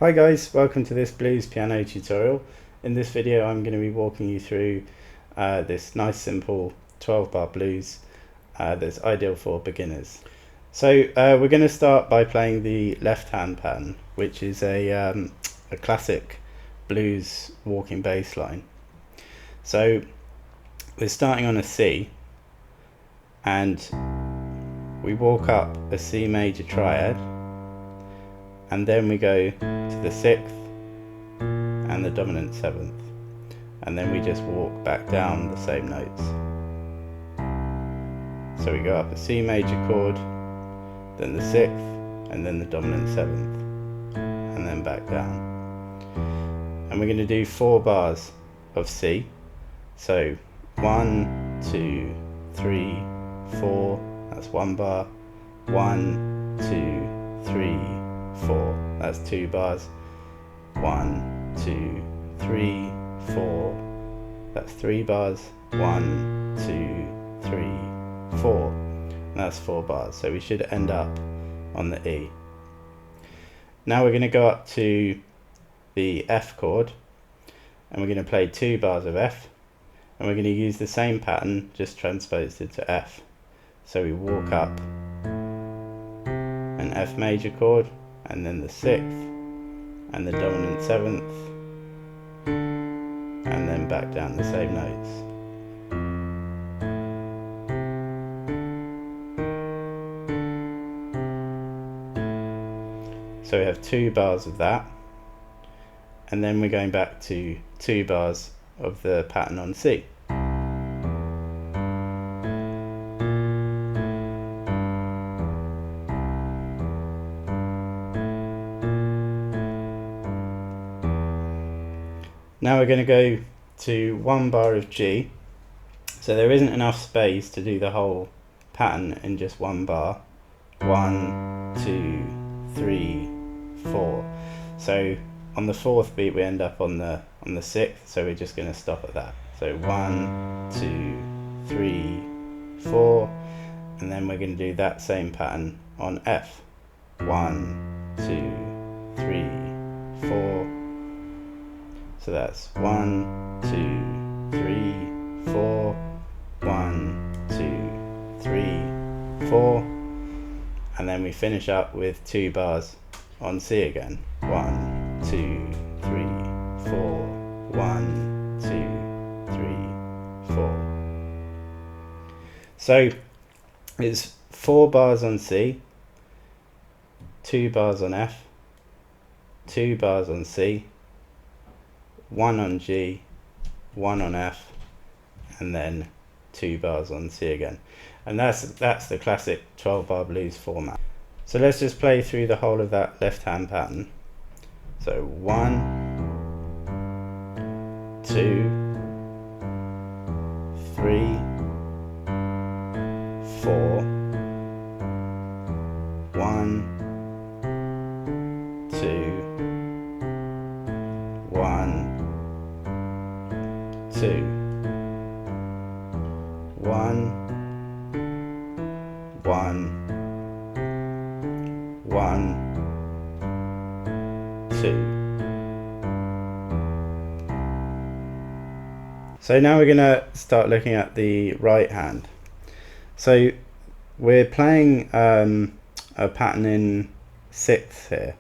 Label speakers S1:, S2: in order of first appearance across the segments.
S1: Hi guys, welcome to this blues piano tutorial. In this video I'm going to be walking you through this nice simple 12-bar blues that's ideal for beginners. So we're going to start by playing the left hand pattern, which is a classic blues walking bass line. So we're starting on a C and we walk up a C major triad, and then we go to the 6th and the dominant 7th, and then we just walk back down the same notes. So we go up a C major chord, then the 6th, and then the dominant 7th, and then back down. And we're going to do 4 bars of C. So 1, 2, 3, 4, that's 1 bar, 1, 2, 3, 4, that's 2 bars, 1, 2, 3, 4, that's 3 bars, 1, 2, 3, 4, and that's 4 bars. So we should end up on the E. Now we're going to go up to the F chord and we're going to play 2 bars of F, and we're going to use the same pattern, just transposed it to F. So we walk up an F major chord, and then the 6th and the dominant 7th, and then back down the same notes. So we have 2 bars of that, and then we're going back to 2 bars of the pattern on C. Now we're going to go to 1 bar of G. So there isn't enough space to do the whole pattern in just 1 bar. 1, 2, 3, 4. So on the 4th beat we end up on the 6th, so we're just going to stop at that. So 1, 2, 3, 4, and then we're going to do that same pattern on F. 1, 2, 3, 4. So that's 1, 2, 3, 4, 1, 2, 3, 4, and then we finish up with 2 bars on C again. 1, 2, 3, 4, 1, 2, 3, 4. So it's 4 bars on C, 2 bars on F, 2 bars on C, 1 on G, 1 on F, and then 2 bars on C again. And that's the classic 12-bar blues format. So let's just play through the whole of that left-hand pattern. So 1, 2, 3, 4, 1, 2, 1, 2, 1, 1, 1, 2. So now we're going to start looking at the right hand. So we're playing a pattern in 6th here,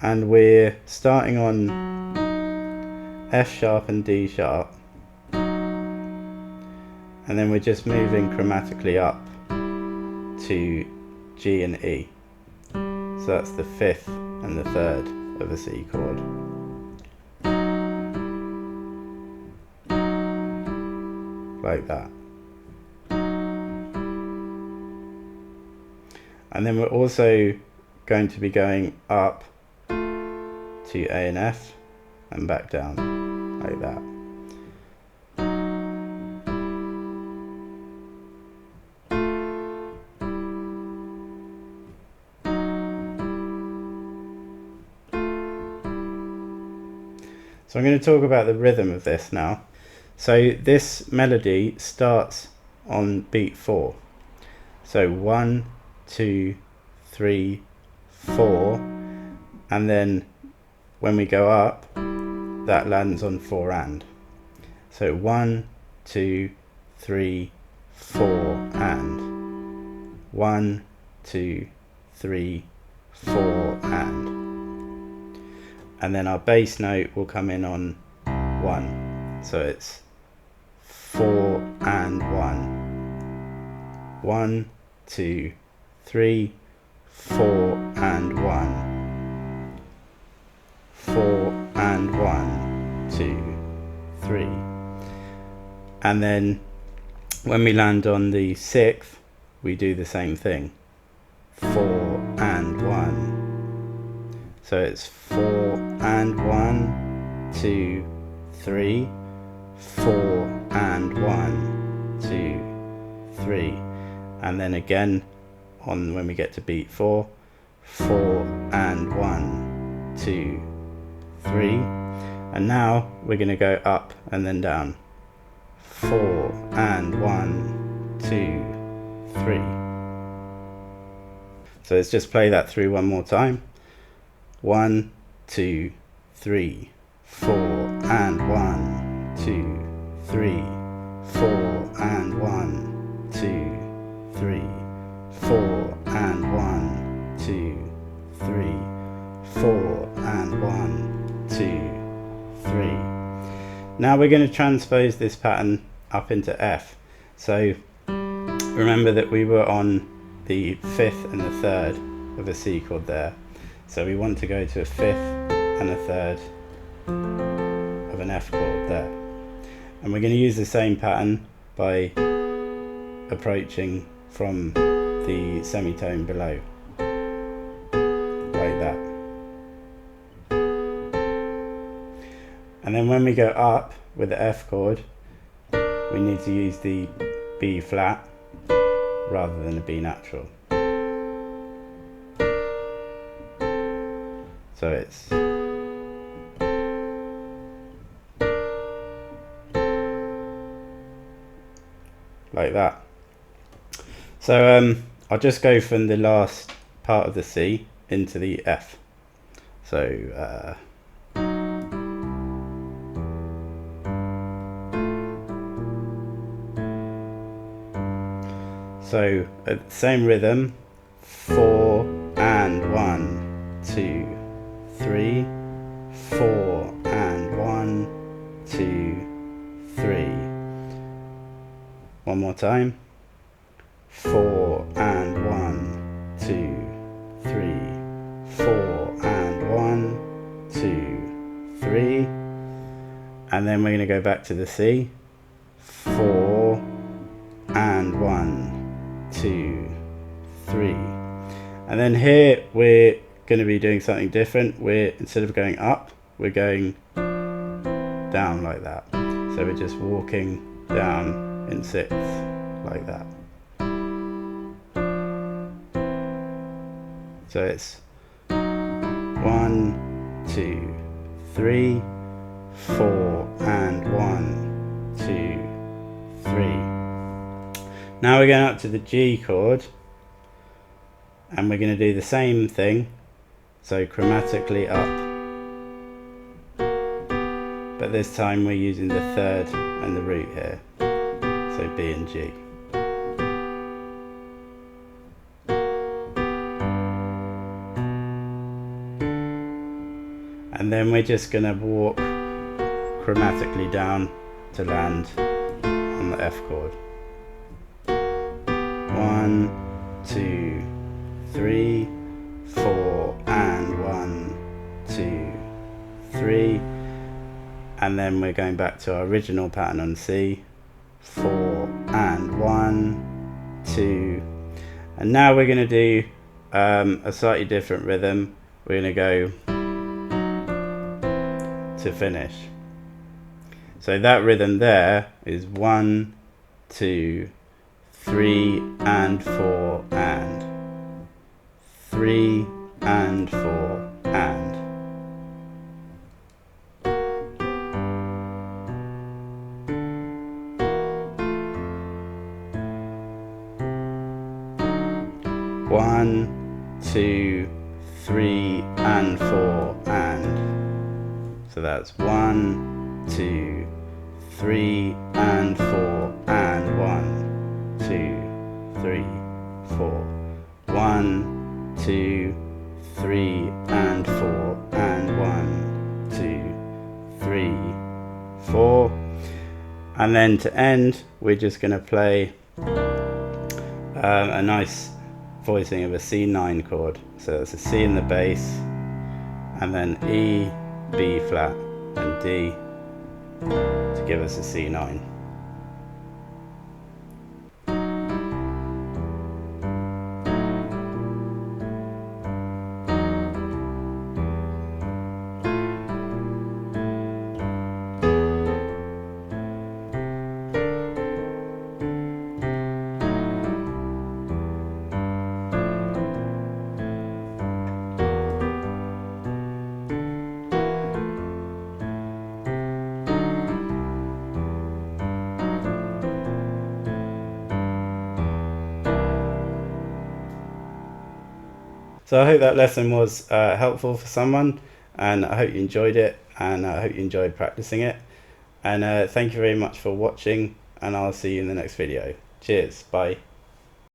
S1: and we're starting on F sharp and D sharp, and then we're just moving chromatically up to G and E. So that's the 5th and the 3rd of a C chord. Like that. And then we're also going to be going up to A and F and back down like that. So I'm going to talk about the rhythm of this now. So this melody starts on beat 4. So 1, 2, 3, 4, and then when we go up, that lands on 4 and. So 1, 2, 3, 4 and. 1, 2, 3, 4 and then our bass note will come in on 1. So it's 4 and 1. 1, 2, 3, 4 and 1. 4 and 1, 2, 3. And then when we land on the 6th, we do the same thing. 4 and 1. So it's 4 and 1, 2, 3, 4 and 1, 2, 3. And then again on when we get to beat 4, 4 and 1, 2, 3. And now we're going to go up and then down. 4 and 1, 2, 3. So let's just play that through one more time. 1, 2, 3, 4 and 1, 2, 3, 4 and 1, 2, 3, 4 and 1, 2, 3, 4 and 1, 2, 3. Now we're going to transpose this pattern up into F. So remember that we were on the 5th and the 3rd of a C chord there. So we want to go to a 5th and a 3rd of an F chord there. And we're going to use the same pattern by approaching from the semitone below, like that. And then when we go up with the F chord, we need to use the B flat rather than a B natural. So it's like that. So I'll just go from the last part of the C into the F. So same rhythm, 4 and 1, 2, 3, 4 and 1, 2, 3. One more time. 4 and 1, 2, 3, 4 and 1, 2, 3. And then we're going to go back to the C. 4 and 1, 2, 3. And then here we're going to be doing something different. We're, instead of going up, we're going down like that. So we're just walking down in 6 like that. So it's 1, 2, 3, 4 and 1, 2, 3. Now we're going up to the G chord, and we're going to do the same thing, so chromatically up, but this time we're using the 3rd and the root here, so B and G. And then we're just going to walk chromatically down to land on the F chord. 1, 2, 3, 4 and 1, 2, 3. And then we're going back to our original pattern on C. 4 and 1, 2. And now we're going to do a slightly different rhythm. We're going to go to finish. So that rhythm there is 1, 2, 3 and 4 and 3 and 4 and. One, 2, 3 and 4 and. So that's 1, 2, 3 and 4 and 1, 2, 3, 4. 1, 2, 3 and 4 and 1, 2, 3, 4. And then to end, we're just going to play a nice voicing of a C9 chord. So it's a C in the bass, and then E, B flat, and D to give us a C9. So I hope that lesson was helpful for someone, and I hope you enjoyed it, and I hope you enjoyed practicing it. And thank you very much for watching, and I'll see you in the next video. Cheers, bye.